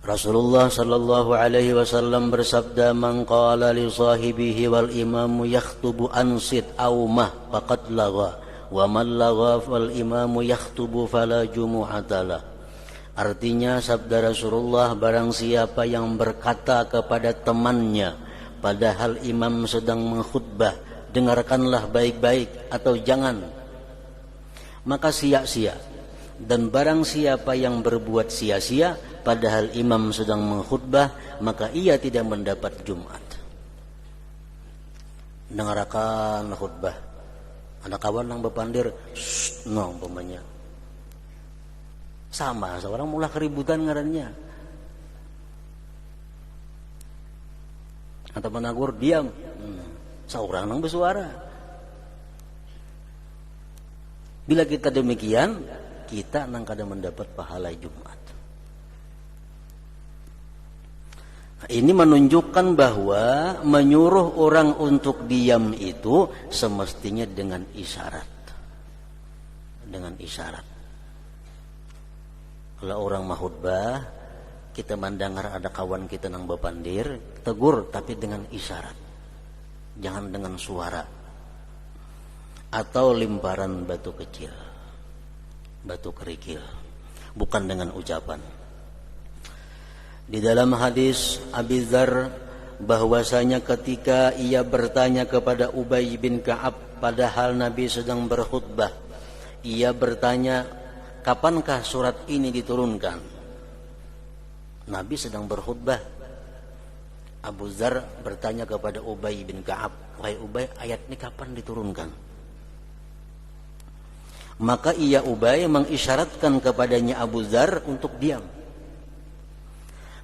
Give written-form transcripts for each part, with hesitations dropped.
Rasulullah sallallahu alaihi wasallam bersabda, "Man qala li sahibihi wal imamu yakhtubu ansit aw mah faqad lagha, wa man lagha fal imamu yakhtubu fala jumu'atalah." Artinya sabda Rasulullah, barang siapa yang berkata kepada temannya padahal imam sedang mengkhutbah, dengarkanlah baik-baik atau jangan, maka sia-sia. Dan barang siapa yang berbuat sia-sia padahal imam sedang mengkhutbah, maka ia tidak mendapat Jumat. Dengarkan khutbah, ada kawan yang berpandir, no umpamanya. Sama, seorang mulai keributan ngarannya. Atau menagur, diam. Seorang yang bersuara. Bila kita demikian, kita nang kada mendapat pahala Jumat. Ini menunjukkan bahwa menyuruh orang untuk diam itu semestinya dengan isyarat. Dengan isyarat. Kalau orang mahutbah, kita mendengar ada kawan kita nang berpandir, tegur tapi dengan isyarat. Jangan dengan suara. Atau limparan batu kecil, batu kerikil, bukan dengan ucapan. Di dalam hadis Abi Dzar bahwasanya ketika ia bertanya kepada Ubay bin Ka'ab padahal Nabi sedang berkhutbah, ia bertanya, kapankah surat ini diturunkan? Nabi sedang berkhutbah. Abu Dzar bertanya kepada Ubay bin Ka'ab, wahai Ubay, ayat ini kapan diturunkan? Maka ia Ubay mengisyaratkan kepadanya Abu Dzar untuk diam.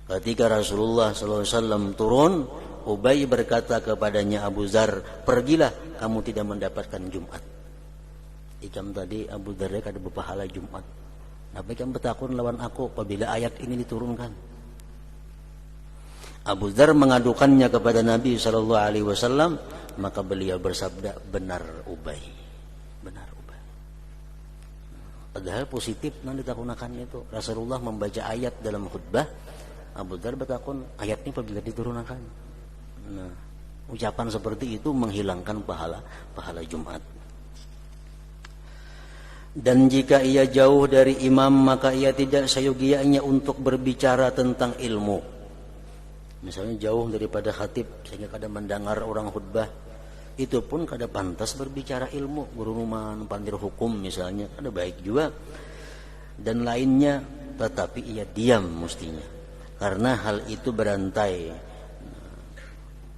Ketika Rasulullah SAW turun, Ubay berkata kepadanya Abu Dzar, pergilah, kamu tidak mendapatkan Jumat. Ikam tadi Abu Dzar kada berpahala Jumat. Nabi kan bertakun lawan aku apabila ayat ini diturunkan. Abu Dzar mengadukannya kepada Nabi SAW, maka beliau bersabda, benar Ubay, benar Ubay. Padahal positif yang ditakunakan itu. Rasulullah membaca ayat dalam khutbah, Abu Dzar bertakun, ayat ini apabila diturunkan. Nah, ucapan seperti itu menghilangkan pahala Jumat. Dan jika ia jauh dari imam, maka ia tidak sayogianya untuk berbicara tentang ilmu. Misalnya jauh daripada khatib sehingga kada mendengar orang khutbah, itu pun kada pantas berbicara ilmu, gurunuman, pandir hukum misalnya, kada baik juga. Dan lainnya, tetapi ia diam mestinya. Karena hal itu berantai,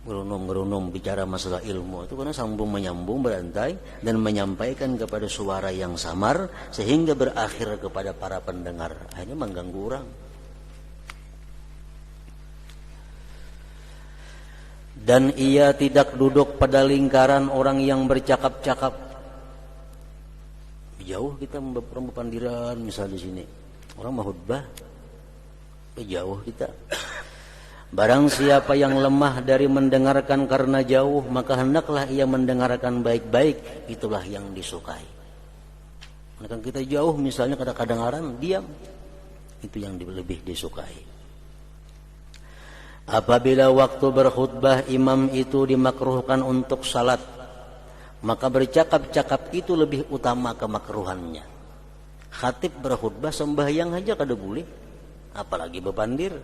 gerunum bicara masalah ilmu itu karena sambung menyambung berantai dan menyampaikan kepada suara yang samar sehingga berakhir kepada para pendengar, akhirnya mengganggu orang. Dan ia tidak duduk pada lingkaran orang yang bercakap-cakap. Jauh kita berpandiran misalnya di sini, orang mahutbah, jauh kita. Barang siapa yang lemah dari mendengarkan karena jauh, maka hendaklah ia mendengarkan baik-baik, itulah yang disukai. Karena kita jauh misalnya kadang-kadang diam, itu yang lebih disukai. Apabila waktu berkhutbah imam itu dimakruhkan untuk salat, maka bercakap-cakap itu lebih utama kemakruhannya. Khatib berkhutbah sembahyang aja kada boleh, apalagi berpandir.